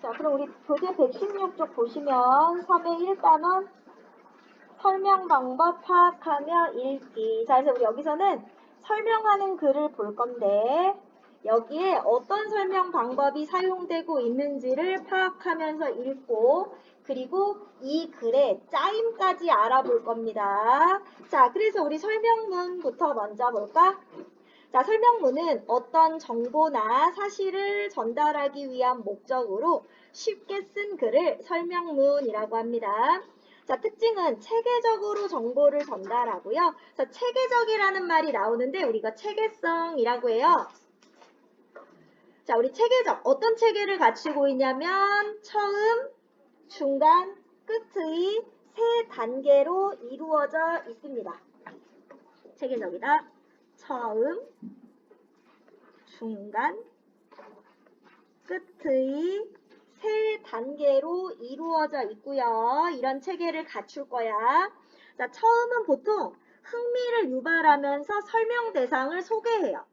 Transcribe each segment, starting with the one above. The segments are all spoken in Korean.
자, 그럼 우리 교재 116쪽 보시면 3의 1단원 설명 방법 파악하며 읽기. 자, 그래서 우리 여기서는 설명하는 글을 볼 건데 여기에 어떤 설명 방법이 사용되고 있는지를 파악하면서 읽고 그리고 이 글의 짜임까지 알아볼 겁니다. 자, 그래서 우리 설명문부터 먼저 볼까? 자, 설명문은 어떤 정보나 사실을 전달하기 위한 목적으로 쉽게 쓴 글을 설명문이라고 합니다. 자, 특징은 체계적으로 정보를 전달하고요. 자, 체계적이라는 말이 나오는데 우리가 체계성이라고 해요. 자, 우리 체계적, 어떤 체계를 갖추고 있냐면 처음, 중간, 끝의 세 단계로 이루어져 있습니다. 체계적이다. 처음, 중간, 끝의 세 단계로 이루어져 있고요. 이런 체계를 갖출 거야. 자, 처음은 보통 흥미를 유발하면서 설명 대상을 소개해요.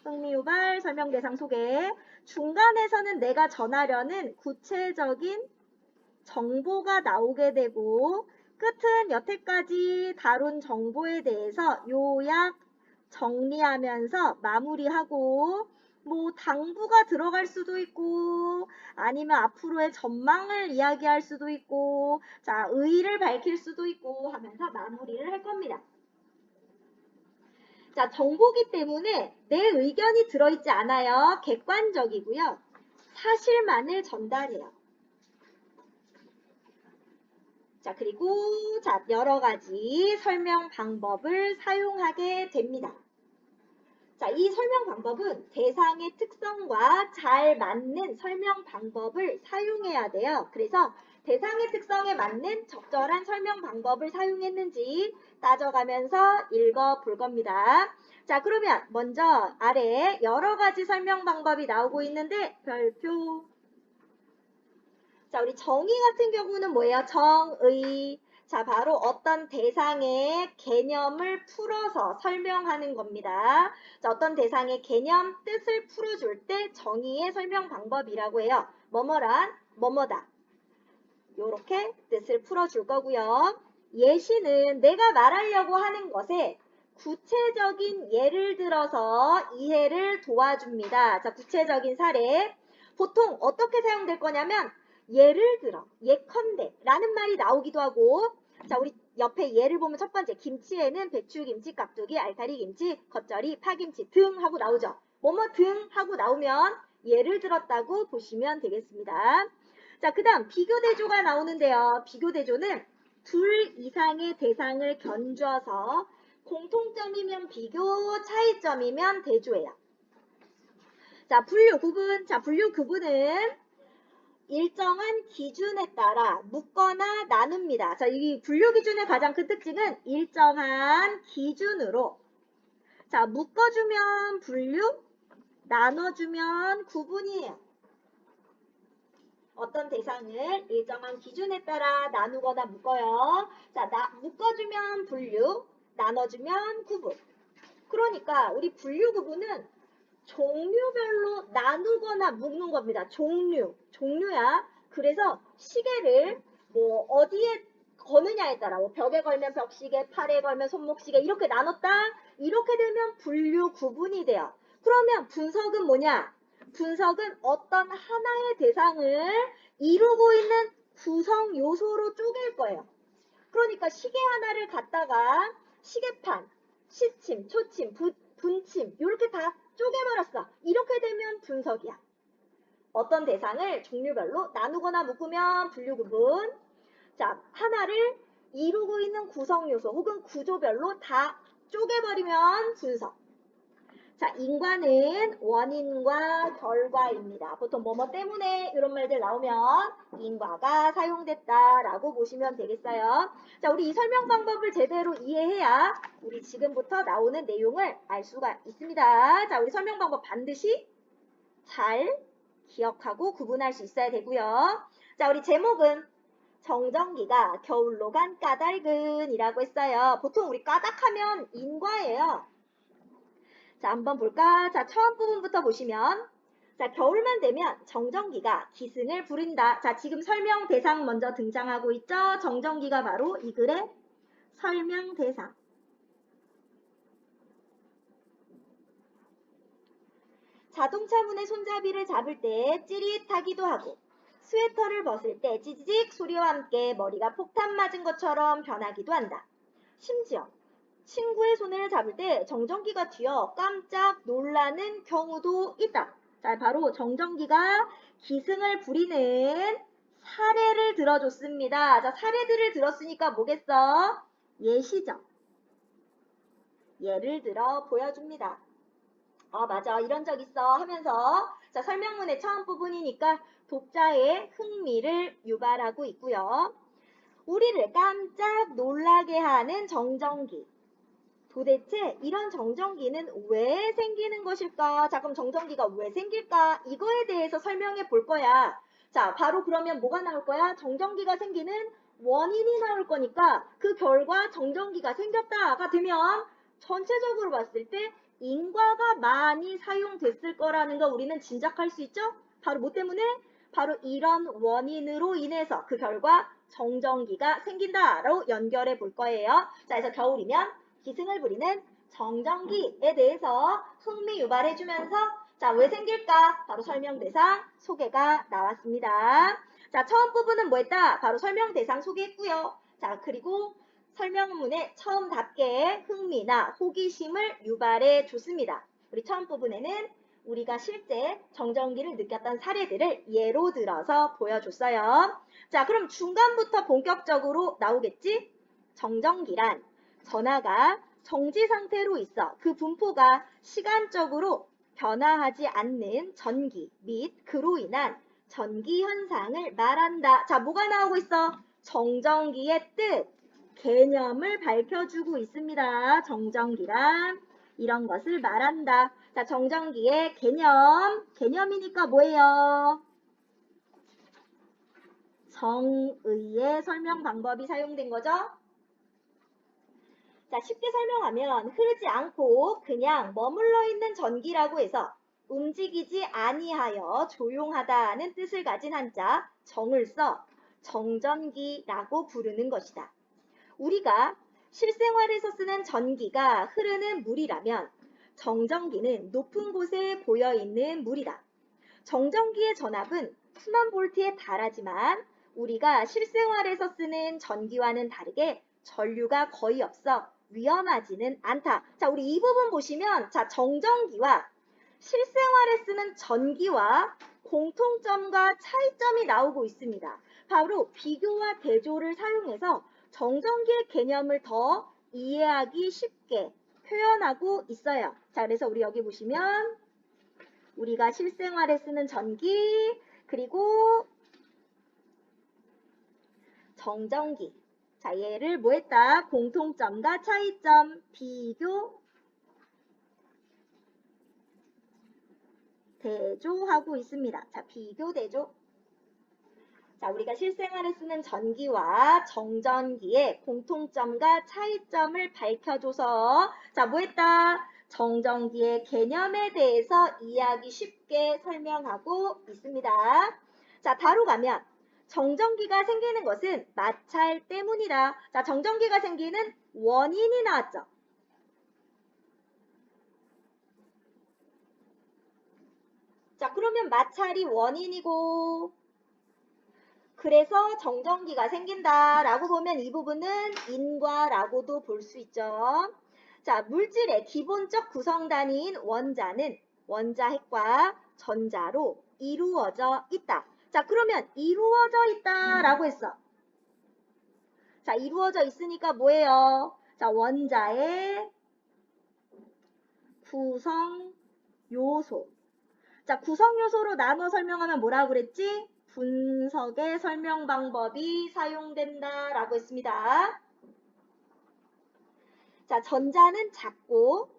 흥미 유발, 설명 대상 소개. 중간에서는 내가 전하려는 구체적인 정보가 나오게 되고 끝은 여태까지 다룬 정보에 대해서 요약, 정리하면서 마무리하고 뭐 당부가 들어갈 수도 있고 아니면 앞으로의 전망을 이야기할 수도 있고 자, 의의를 밝힐 수도 있고 하면서 마무리를 할 겁니다. 자, 정보기 때문에 내 의견이 들어있지 않아요. 객관적이고요. 사실만을 전달해요. 자, 그리고 자, 여러 가지 설명 방법을 사용하게 됩니다. 자, 이 설명 방법은 대상의 특성과 잘 맞는 설명 방법을 사용해야 돼요. 그래서 대상의 특성에 맞는 적절한 설명 방법을 사용했는지 따져가면서 읽어볼 겁니다. 자, 그러면 먼저 아래 여러 가지 설명 방법이 나오고 있는데 별표. 자, 우리 정의 같은 경우는 뭐예요? 정의. 자, 바로 어떤 대상의 개념을 풀어서 설명하는 겁니다. 자, 어떤 대상의 개념, 뜻을 풀어줄 때 정의의 설명 방법이라고 해요. 뭐뭐란, 뭐뭐다. 요렇게 뜻을 풀어줄 거고요. 예시는 내가 말하려고 하는 것에 구체적인 예를 들어서 이해를 도와줍니다. 자, 구체적인 사례. 보통 어떻게 사용될 거냐면 예를 들어, 예컨대 라는 말이 나오기도 하고 자, 우리 옆에 예를 보면 첫 번째 김치에는 배추김치, 깍두기, 알타리김치, 겉절이, 파김치 등 하고 나오죠. 뭐뭐 등 하고 나오면 예를 들었다고 보시면 되겠습니다. 자, 그 다음 비교대조가 나오는데요. 비교대조는 둘 이상의 대상을 견주어서 공통점이면 비교, 차이점이면 대조예요. 자, 분류, 구분. 자, 분류, 구분은 일정한 기준에 따라 묶거나 나눕니다. 자, 이 분류 기준의 가장 큰 특징은 일정한 기준으로 자, 묶어주면 분류, 나눠주면 구분이에요. 어떤 대상을 일정한 기준에 따라 나누거나 묶어요. 자, 묶어주면 분류, 나눠주면 구분. 그러니까 우리 분류 구분은 종류별로 나누거나 묶는 겁니다. 종류야. 그래서 시계를 뭐 어디에 거느냐에 따라 뭐 벽에 걸면 벽시계, 팔에 걸면 손목시계 이렇게 나눴다. 이렇게 되면 분류 구분이 돼요. 그러면 분석은 뭐냐? 분석은 어떤 하나의 대상을 이루고 있는 구성 요소로 쪼갤 거예요. 그러니까 시계 하나를 갖다가 시계판, 시침, 초침, 분침 이렇게 다 쪼개버렸어. 이렇게 되면 분석이야. 어떤 대상을 종류별로 나누거나 묶으면 분류 구분. 자, 하나를 이루고 있는 구성 요소 혹은 구조별로 다 쪼개버리면 분석. 자, 인과는 원인과 결과입니다. 보통 뭐뭐 때문에 이런 말들 나오면 인과가 사용됐다라고 보시면 되겠어요. 자, 우리 이 설명 방법을 제대로 이해해야 우리 지금부터 나오는 내용을 알 수가 있습니다. 자, 우리 설명 방법 반드시 잘 기억하고 구분할 수 있어야 되고요. 자, 우리 제목은 정전기가 겨울로 간 까닭은 이라고 했어요. 보통 우리 까닭하면 인과예요. 자, 한번 볼까? 자, 처음 부분부터 보시면 자, 겨울만 되면 정전기가 기승을 부린다. 자, 지금 설명 대상 먼저 등장하고 있죠? 정전기가 바로 이 글의 설명 대상. 자동차 문의 손잡이를 잡을 때 찌릿하기도 하고 스웨터를 벗을 때 찌지직 소리와 함께 머리가 폭탄 맞은 것처럼 변하기도 한다. 심지어 친구의 손을 잡을 때 정전기가 튀어 깜짝 놀라는 경우도 있다. 자, 바로 정전기가 기승을 부리는 사례를 들어줬습니다. 자, 사례들을 들었으니까 뭐겠어? 예시죠. 예를 들어 보여줍니다. 맞아. 이런 적 있어 하면서 자, 설명문의 처음 부분이니까 독자의 흥미를 유발하고 있고요. 우리를 깜짝 놀라게 하는 정전기. 도대체 이런 정전기는 왜 생기는 것일까? 자, 그럼 정전기가 왜 생길까? 이거에 대해서 설명해 볼 거야. 자, 바로 그러면 뭐가 나올 거야? 정전기가 생기는 원인이 나올 거니까 그 결과 정전기가 생겼다가 되면 전체적으로 봤을 때 인과가 많이 사용됐을 거라는 거 우리는 짐작할 수 있죠? 바로 뭐 때문에? 바로 이런 원인으로 인해서 그 결과 정전기가 생긴다로 연결해 볼 거예요. 자, 그래서 겨울이면 기승을 부리는 정전기에 대해서 흥미 유발해주면서 자, 왜 생길까? 바로 설명 대상 소개가 나왔습니다. 자, 처음 부분은 뭐 했다? 바로 설명 대상 소개했고요. 자, 그리고 설명문의 처음답게 흥미나 호기심을 유발해 줬습니다. 우리 처음 부분에는 우리가 실제 정전기를 느꼈던 사례들을 예로 들어서 보여줬어요. 자, 그럼 중간부터 본격적으로 나오겠지? 정전기란 전하가 정지 상태로 있어 그 분포가 시간적으로 변화하지 않는 전기 및 그로 인한 전기 현상을 말한다. 자, 뭐가 나오고 있어? 정전기의 뜻, 개념을 밝혀주고 있습니다. 정전기란 이런 것을 말한다. 자, 정전기의 개념이니까 뭐예요? 정의의 설명 방법이 사용된 거죠? 자, 쉽게 설명하면 흐르지 않고 그냥 머물러 있는 전기라고 해서 움직이지 아니하여 조용하다는 뜻을 가진 한자 정을 써 정전기라고 부르는 것이다. 우리가 실생활에서 쓰는 전기가 흐르는 물이라면 정전기는 높은 곳에 보여 있는 물이다. 정전기의 전압은 수만 볼트에 달하지만 우리가 실생활에서 쓰는 전기와는 다르게 전류가 거의 없어 위험하지는 않다. 자, 우리 이 부분 보시면 자, 정전기와 실생활에 쓰는 전기와 공통점과 차이점이 나오고 있습니다. 바로 비교와 대조를 사용해서 정전기의 개념을 더 이해하기 쉽게 표현하고 있어요. 자, 그래서 우리 여기 보시면 우리가 실생활에 쓰는 전기 그리고 정전기. 자, 얘를 뭐 했다? 공통점과 차이점, 비교, 대조하고 있습니다. 자, 비교, 대조. 자, 우리가 실생활에 쓰는 전기와 정전기의 공통점과 차이점을 밝혀줘서 자, 뭐 했다? 정전기의 개념에 대해서 이해하기 쉽게 설명하고 있습니다. 자, 바로 가면 정전기가 생기는 것은 마찰 때문이다. 자, 정전기가 생기는 원인이 나왔죠. 자, 그러면 마찰이 원인이고 그래서 정전기가 생긴다라고 보면 이 부분은 인과라고도 볼 수 있죠. 자, 물질의 기본적 구성단위인 원자는 원자핵과 전자로 이루어져 있다. 자, 그러면 이루어져 있다라고 했어. 자, 이루어져 있으니까 뭐예요? 자, 원자의 구성 요소. 자, 구성 요소로 나눠 설명하면 뭐라고 그랬지? 분석의 설명 방법이 사용된다라고 했습니다. 자, 전자는 작고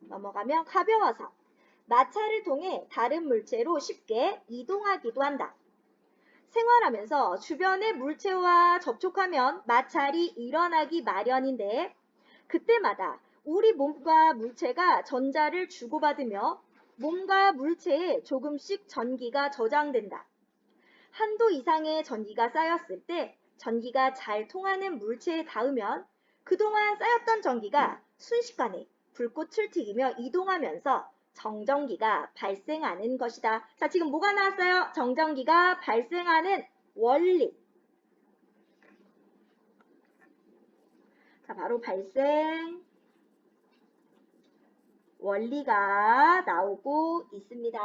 넘어가면 가벼워서 마찰을 통해 다른 물체로 쉽게 이동하기도 한다. 생활하면서 주변의 물체와 접촉하면 마찰이 일어나기 마련인데 그때마다 우리 몸과 물체가 전자를 주고받으며 몸과 물체에 조금씩 전기가 저장된다. 한도 이상의 전기가 쌓였을 때 전기가 잘 통하는 물체에 닿으면 그동안 쌓였던 전기가 순식간에 불꽃을 튀기며 이동하면서 정전기가 발생하는 것이다. 자, 지금 뭐가 나왔어요? 정전기가 발생하는 원리. 자, 바로 발생 원리가 나오고 있습니다.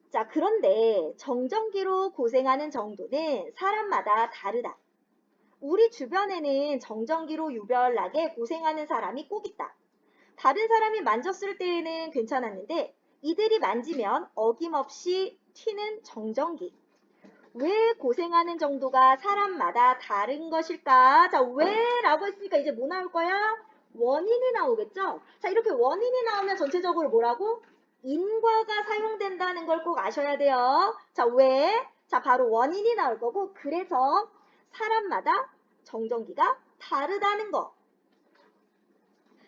자, 그런데 정전기로 고생하는 정도는 사람마다 다르다. 우리 주변에는 정전기로 유별나게 고생하는 사람이 꼭 있다. 다른 사람이 만졌을 때에는 괜찮았는데 이들이 만지면 어김없이 튀는 정전기. 왜 고생하는 정도가 사람마다 다른 것일까? 자, 왜? 라고 했으니까 이제 뭐 나올 거야? 원인이 나오겠죠? 자, 이렇게 원인이 나오면 전체적으로 뭐라고? 인과가 사용된다는 걸 꼭 아셔야 돼요. 자, 왜? 자, 바로 원인이 나올 거고, 그래서 사람마다 정전기가 다르다는 거.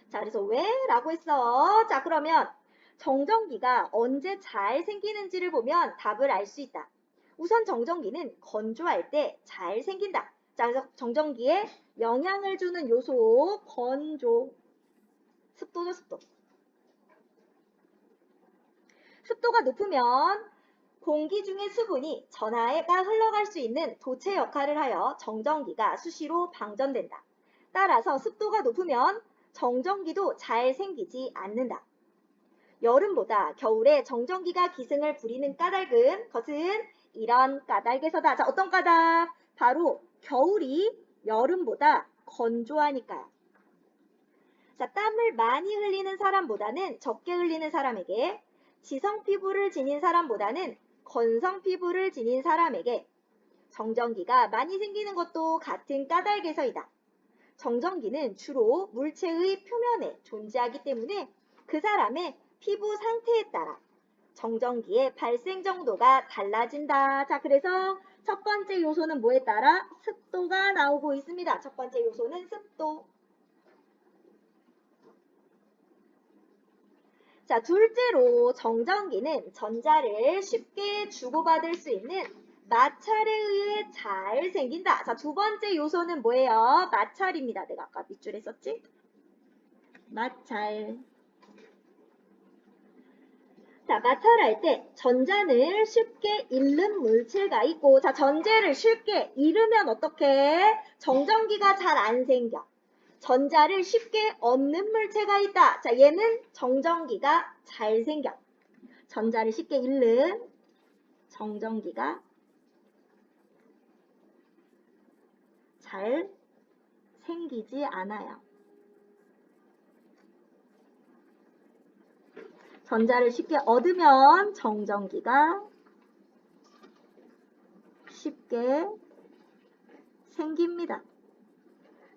자, 그래서 왜? 라고 했어. 자, 그러면 정전기가 언제 잘 생기는지를 보면 답을 알 수 있다. 우선 정전기는 건조할 때 잘 생긴다. 자, 그래서 정전기에 영향을 주는 요소, 건조. 습도죠, 습도. 습도가 높으면 공기 중의 수분이 전하가 흘러갈 수 있는 도체 역할을 하여 정전기가 수시로 방전된다. 따라서 습도가 높으면 정전기도 잘 생기지 않는다. 여름보다 겨울에 정전기가 기승을 부리는 까닭은 것은 이런 까닭에서다. 자, 어떤 까닭? 바로 겨울이 여름보다 건조하니까요. 자, 땀을 많이 흘리는 사람보다는 적게 흘리는 사람에게, 지성 피부를 지닌 사람보다는 건성 피부를 지닌 사람에게 정전기가 많이 생기는 것도 같은 까닭에서이다. 정전기는 주로 물체의 표면에 존재하기 때문에 그 사람의 피부 상태에 따라 정전기의 발생 정도가 달라진다. 자, 그래서 첫 번째 요소는 뭐에 따라? 습도가 나오고 있습니다. 첫 번째 요소는 습도. 자, 둘째로 정전기는 전자를 쉽게 주고받을 수 있는 마찰에 의해 잘 생긴다. 자, 두 번째 요소는 뭐예요? 마찰입니다. 내가 아까 밑줄에 썼지? 마찰. 자, 마찰할 때 전자를 쉽게 잃는 물체가 있고, 자, 전자를 쉽게 잃으면 어떻게? 정전기가 잘 안 생겨. 전자를 쉽게 얻는 물체가 있다. 자, 얘는 정전기가 잘 생겨. 전자를 쉽게 잃는 정전기가 잘 생기지 않아요. 전자를 쉽게 얻으면 정전기가 쉽게 생깁니다.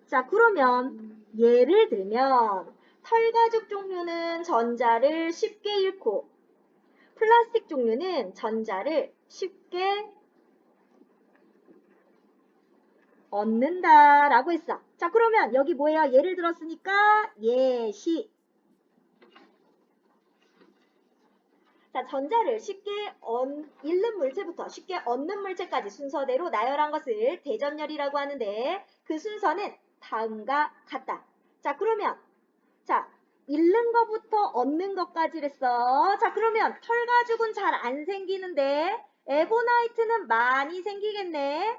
자, 그러면 예를 들면 털가죽 종류는 전자를 쉽게 잃고 플라스틱 종류는 전자를 쉽게 얻는다 라고 했어. 자, 그러면 여기 뭐예요? 예를 들었으니까 예시. 자, 전자를 쉽게 잃는 물체부터 쉽게 얻는 물체까지 순서대로 나열한 것을 대전열이라고 하는데 그 순서는 다음과 같다. 자, 그러면 자, 잃는 것부터 얻는 것까지랬어. 자, 그러면 털가죽은 잘 안 생기는데 에보나이트는 많이 생기겠네.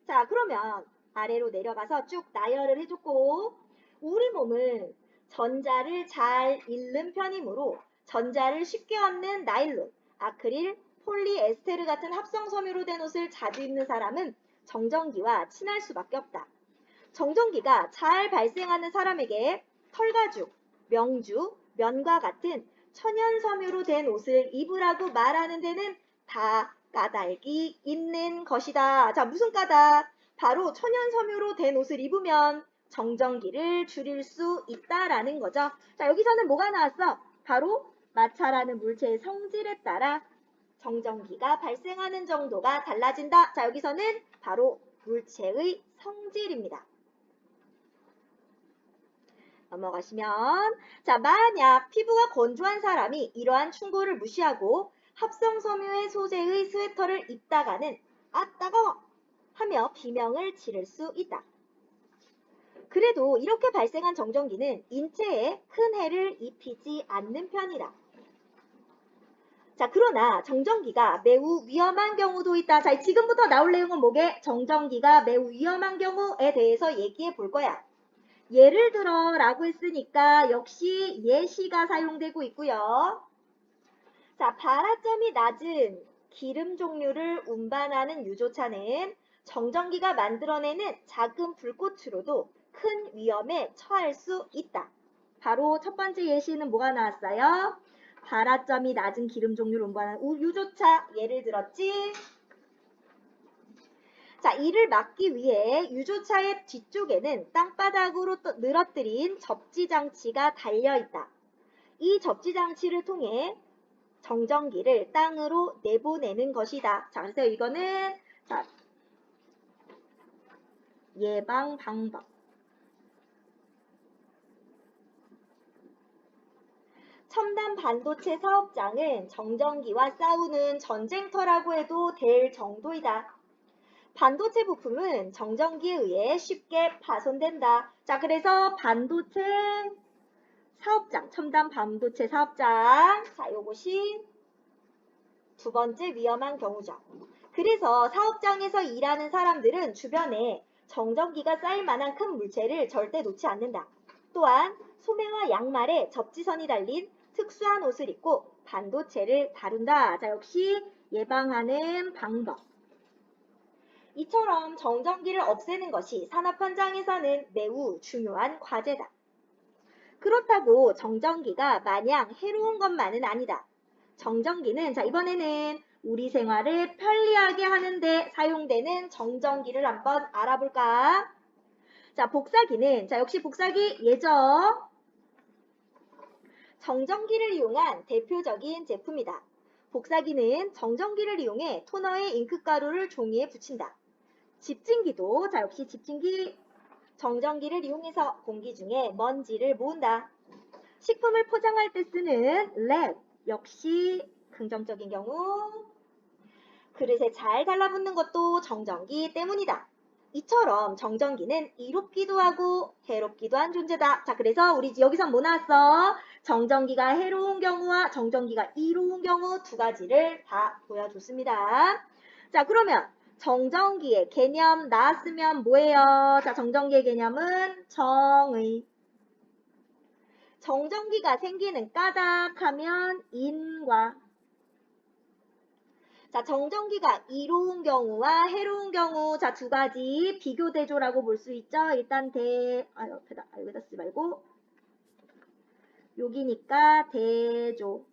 자, 그러면 아래로 내려가서 쭉 나열을 해줬고 우리 몸은 전자를 잘 잃는 편이므로 전자를 쉽게 얻는 나일론, 아크릴, 폴리에스테르 같은 합성 섬유로 된 옷을 자주 입는 사람은 정전기와 친할 수밖에 없다. 정전기가 잘 발생하는 사람에게 털가죽, 명주, 면과 같은 천연 섬유로 된 옷을 입으라고 말하는 데는 다 까닭이 있는 것이다. 자, 무슨 까닭? 바로 천연 섬유로 된 옷을 입으면 정전기를 줄일 수 있다라는 거죠. 자, 여기서는 뭐가 나왔어? 바로 마찰하는 물체의 성질에 따라 정전기가 발생하는 정도가 달라진다. 자, 여기서는 바로 물체의 성질입니다. 넘어가시면 자, 만약 피부가 건조한 사람이 이러한 충고를 무시하고 합성섬유의 소재의 스웨터를 입다가는 아 따가워 하며 비명을 지를 수 있다. 그래도 이렇게 발생한 정전기는 인체에 큰 해를 입히지 않는 편이다. 자, 그러나 정전기가 매우 위험한 경우도 있다. 자, 지금부터 나올 내용은 뭐게? 정전기가 매우 위험한 경우에 대해서 얘기해 볼 거야. 예를 들어 라고 했으니까 역시 예시가 사용되고 있고요. 자, 발화점이 낮은 기름 종류를 운반하는 유조차는 정전기가 만들어내는 작은 불꽃으로도 큰 위험에 처할 수 있다. 바로 첫 번째 예시는 뭐가 나왔어요? 발화점이 낮은 기름 종류를 운반하는 유조차 예를 들었지. 자, 이를 막기 위해 유조차의 뒤쪽에는 땅바닥으로 늘어뜨린 접지장치가 달려있다. 이 접지장치를 통해 정전기를 땅으로 내보내는 것이다. 자, 그래서 이거는 자, 예방 방법. 첨단 반도체 사업장은 정전기와 싸우는 전쟁터라고 해도 될 정도이다. 반도체 부품은 정전기에 의해 쉽게 파손된다. 자, 그래서 반도체 사업장, 첨단 반도체 사업장. 자, 요것이 두 번째 위험한 경우죠. 그래서 사업장에서 일하는 사람들은 주변에 정전기가 쌓일 만한 큰 물체를 절대 놓지 않는다. 또한 소매와 양말에 접지선이 달린 특수한 옷을 입고 반도체를 다룬다. 자, 역시 예방하는 방법. 이처럼 정전기를 없애는 것이 산업 현장에서는 매우 중요한 과제다. 그렇다고 정전기가 마냥 해로운 것만은 아니다. 정전기는 자, 이번에는 우리 생활을 편리하게 하는데 사용되는 정전기를 한번 알아볼까? 자, 복사기는 자, 역시 복사기 예죠. 정전기를 이용한 대표적인 제품이다. 복사기는 정전기를 이용해 토너에 잉크가루를 종이에 붙인다. 집진기도 자, 역시 집진기 정전기를 이용해서 공기 중에 먼지를 모은다. 식품을 포장할 때 쓰는 랩 역시 긍정적인 경우 그릇에 잘 달라붙는 것도 정전기 때문이다. 이처럼 정전기는 이롭기도 하고 해롭기도 한 존재다. 자, 그래서 우리 여기서 뭐 나왔어? 정전기가 해로운 경우와 정전기가 이로운 경우 두 가지를 다 보여줬습니다. 자, 그러면 정전기의 개념 나왔으면 뭐예요? 자, 정전기의 개념은 정의. 정전기가 생기는 까닭하면 인과. 자, 정전기가 이로운 경우와 해로운 경우 자, 두 가지 비교 대조라고 볼 수 있죠. 일단 여기다 쓰지 말고 여기니까 대조.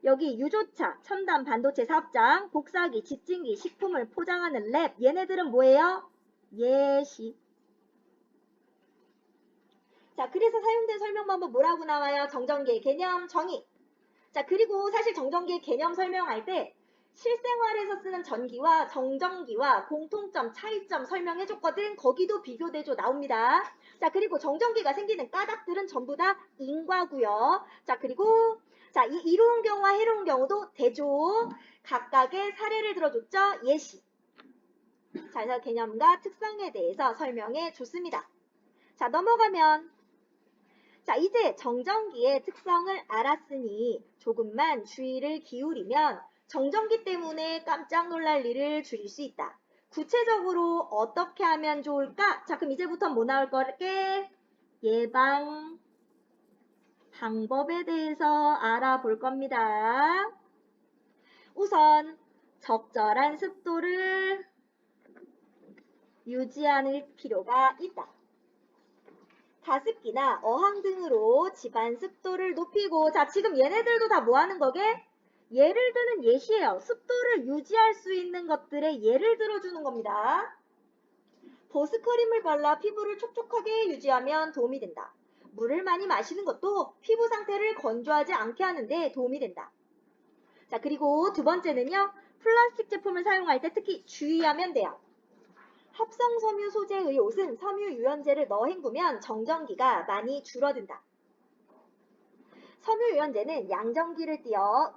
여기 유조차, 첨단 반도체 사업장, 복사기, 집진기, 식품을 포장하는 랩 얘네들은 뭐예요? 예시. 자, 그래서 사용된 설명 방법 뭐라고 나와요? 정전기의 개념, 정의. 자, 그리고 사실 정전기의 개념 설명할 때 실생활에서 쓰는 전기와 정전기와 공통점, 차이점 설명해줬거든. 거기도 비교 대조 나옵니다. 자, 그리고 정전기가 생기는 까닭들은 전부 다 인과고요. 자, 그리고 자, 이 이로운 경우와 해로운 경우도 대조. 각각의 사례를 들어줬죠. 예시. 자, 그래서 개념과 특성에 대해서 설명해 줬습니다. 자, 넘어가면 자, 이제 정전기의 특성을 알았으니 조금만 주의를 기울이면 정전기 때문에 깜짝 놀랄 일을 줄일 수 있다. 구체적으로 어떻게 하면 좋을까? 자, 그럼 이제부터 뭐 나올 거게? 예방 방법에 대해서 알아볼 겁니다. 우선 적절한 습도를 유지하는 필요가 있다. 가습기나 어항 등으로 집안 습도를 높이고 자, 지금 얘네들도 다 뭐 하는 거게? 예를 드는 예시예요. 습도를 유지할 수 있는 것들의 예를 들어주는 겁니다. 보습크림을 발라 피부를 촉촉하게 유지하면 도움이 된다. 물을 많이 마시는 것도 피부 상태를 건조하지 않게 하는데 도움이 된다. 자, 그리고 두 번째는요. 플라스틱 제품을 사용할 때 특히 주의하면 돼요. 합성섬유 소재의 옷은 섬유유연제를 넣어 헹구면 정전기가 많이 줄어든다. 섬유유연제는 양전기를 띄어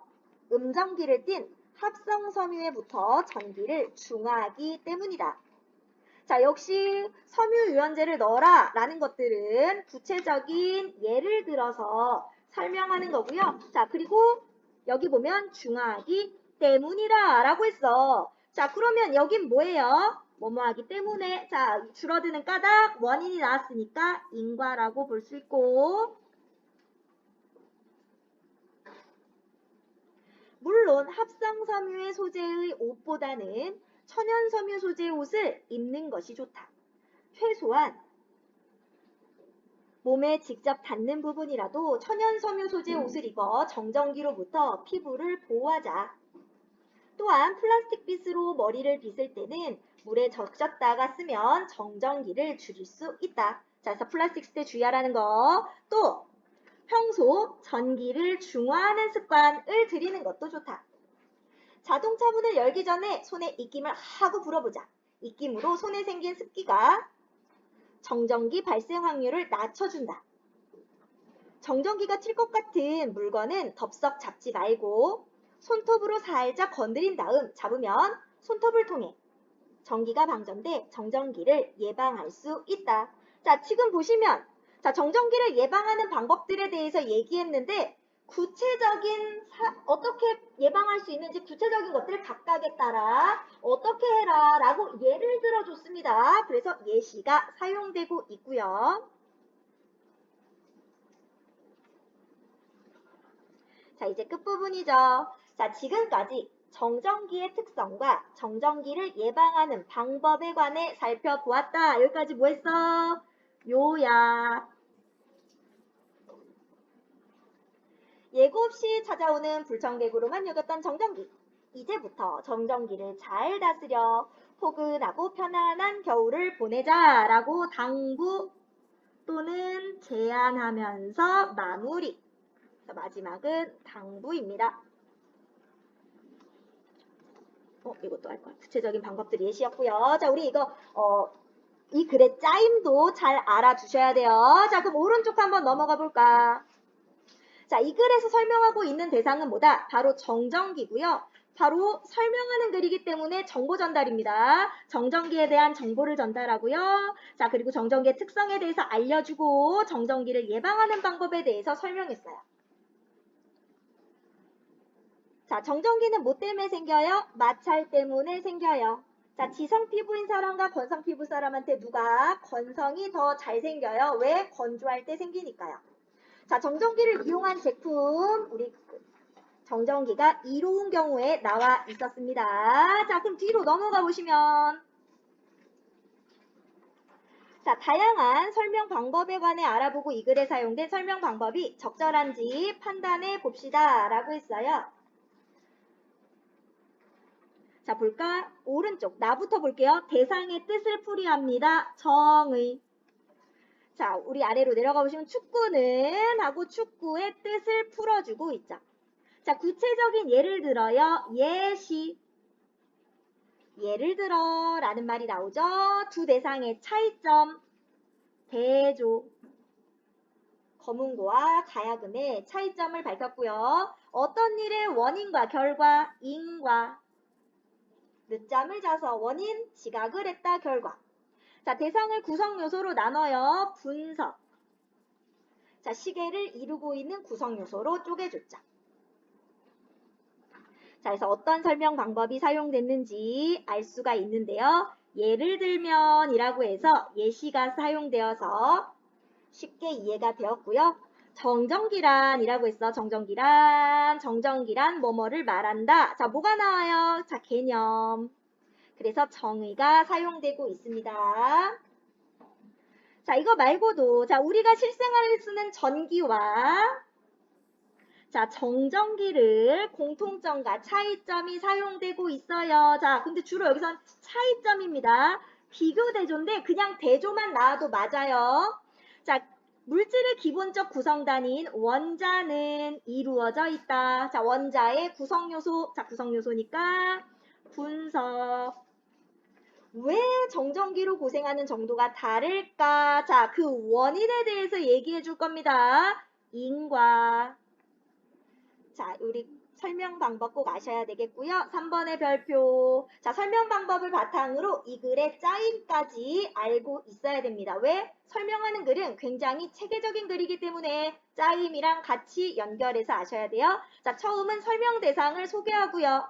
음전기를 띤 합성섬유에 붙어 전기를 중화하기 때문이다. 자, 역시 섬유유연제를 넣어라 라는 것들은 구체적인 예를 들어서 설명하는 거고요. 자, 그리고 여기 보면 중화하기 때문이다 라고 했어. 자, 그러면 여긴 뭐예요? 뭐뭐 하기 때문에. 자, 줄어드는 까닭 원인이 나왔으니까 인과라고 볼 수 있고, 물론 합성섬유의 소재의 옷보다는 천연섬유 소재의 옷을 입는 것이 좋다. 최소한 몸에 직접 닿는 부분이라도 천연섬유 소재의 옷을 입어 정전기로부터 피부를 보호하자. 또한 플라스틱 빗으로 머리를 빗을 때는 물에 적셨다가 쓰면 정전기를 줄일 수 있다. 자, 그래서 플라스틱 쓸 때 주의하라는 거. 또 평소 전기를 중화하는 습관을 들이는 것도 좋다. 자동차 문을 열기 전에 손에 입김을 하고 불어보자. 입김으로 손에 생긴 습기가 정전기 발생 확률을 낮춰준다. 정전기가 튈 것 같은 물건은 덥석 잡지 말고 손톱으로 살짝 건드린 다음 잡으면 손톱을 통해 전기가 방전돼 정전기를 예방할 수 있다. 자, 지금 보시면 자, 정전기를 예방하는 방법들에 대해서 얘기했는데 구체적인 어떻게 예방할 수 있는지 구체적인 것들 각각에 따라 어떻게 해라 라고 예를 들어줬습니다. 그래서 예시가 사용되고 있고요. 자, 이제 끝부분이죠. 자, 지금까지 정전기의 특성과 정전기를 예방하는 방법에 관해 살펴보았다. 여기까지 뭐 했어? 요약. 예고 없이 찾아오는 불청객으로만 여겼던 정전기. 이제부터 정전기를 잘 다스려 포근하고 편안한 겨울을 보내자라고 당부 또는 제안하면서 마무리. 마지막은 당부입니다. 이것도 할 거야. 구체적인 방법들 예시였고요. 자, 우리 이거 이 글의 짜임도 잘 알아두셔야 돼요. 자, 그럼 오른쪽 한번 넘어가 볼까? 자, 이 글에서 설명하고 있는 대상은 뭐다? 바로 정전기고요. 바로 설명하는 글이기 때문에 정보 전달입니다. 정전기에 대한 정보를 전달하고요. 자, 그리고 정전기의 특성에 대해서 알려주고 정전기를 예방하는 방법에 대해서 설명했어요. 자, 정전기는 뭐 때문에 생겨요? 마찰 때문에 생겨요. 자, 지성 피부인 사람과 건성 피부 사람한테 누가 건성이 더 잘 생겨요? 왜? 건조할 때 생기니까요. 자, 정전기를 이용한 제품, 우리 정전기가 이로운 경우에 나와 있었습니다. 자, 그럼 뒤로 넘어가 보시면 자, 다양한 설명 방법에 관해 알아보고 이 글에 사용된 설명 방법이 적절한지 판단해 봅시다 라고 했어요. 자, 볼까? 오른쪽 나부터 볼게요. 대상의 뜻을 풀이합니다. 정의. 자, 우리 아래로 내려가 보시면 축구는 하고 축구의 뜻을 풀어주고 있죠. 자, 구체적인 예를 들어요. 예시. 예를 들어 라는 말이 나오죠. 두 대상의 차이점. 대조. 검은고와 가야금의 차이점을 밝혔고요. 어떤 일의 원인과 결과, 인과. 늦잠을 자서 원인, 지각을 했다, 결과. 자, 대상을 구성 요소로 나눠요. 분석. 자, 시계를 이루고 있는 구성 요소로 쪼개줬죠. 자, 그래서 어떤 설명 방법이 사용됐는지 알 수가 있는데요. 예를 들면 이라고 해서 예시가 사용되어서 쉽게 이해가 되었고요. 정전기란 이라고 했어. 정전기란 뭐뭐를 말한다. 자, 뭐가 나와요? 자, 개념. 그래서 정의가 사용되고 있습니다. 자, 이거 말고도 자, 우리가 실생활에 쓰는 전기와 자, 정전기를 공통점과 차이점이 사용되고 있어요. 자, 근데 주로 여기선 차이점입니다. 비교 대조인데 그냥 대조만 나와도 맞아요. 자, 물질의 기본적 구성단위인 원자는 이루어져 있다. 자, 원자의 구성요소. 자, 구성요소니까 분석. 왜 정전기로 고생하는 정도가 다를까? 자, 그 원인에 대해서 얘기해 줄 겁니다. 인과. 자, 우리 설명 방법 꼭 아셔야 되겠고요. 3번의 별표. 자, 설명 방법을 바탕으로 이 글의 짜임까지 알고 있어야 됩니다. 왜? 설명하는 글은 굉장히 체계적인 글이기 때문에 짜임이랑 같이 연결해서 아셔야 돼요. 자, 처음은 설명 대상을 소개하고요.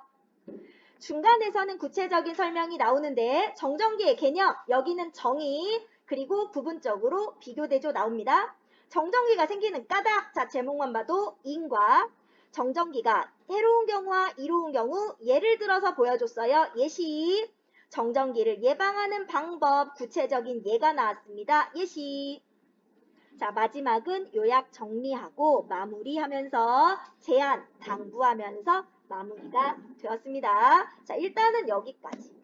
중간에서는 구체적인 설명이 나오는데 정전기의 개념, 여기는 정의, 그리고 부분적으로 비교대조 나옵니다. 정전기가 생기는 까닭, 자 제목만 봐도 인과, 정전기가 해로운 경우와 이로운 경우 예를 들어서 보여줬어요. 예시, 정전기를 예방하는 방법, 구체적인 예가 나왔습니다. 예시. 자, 마지막은 요약 정리하고 마무리하면서 제안, 당부하면서 마무리가 되었습니다. 자, 일단은 여기까지.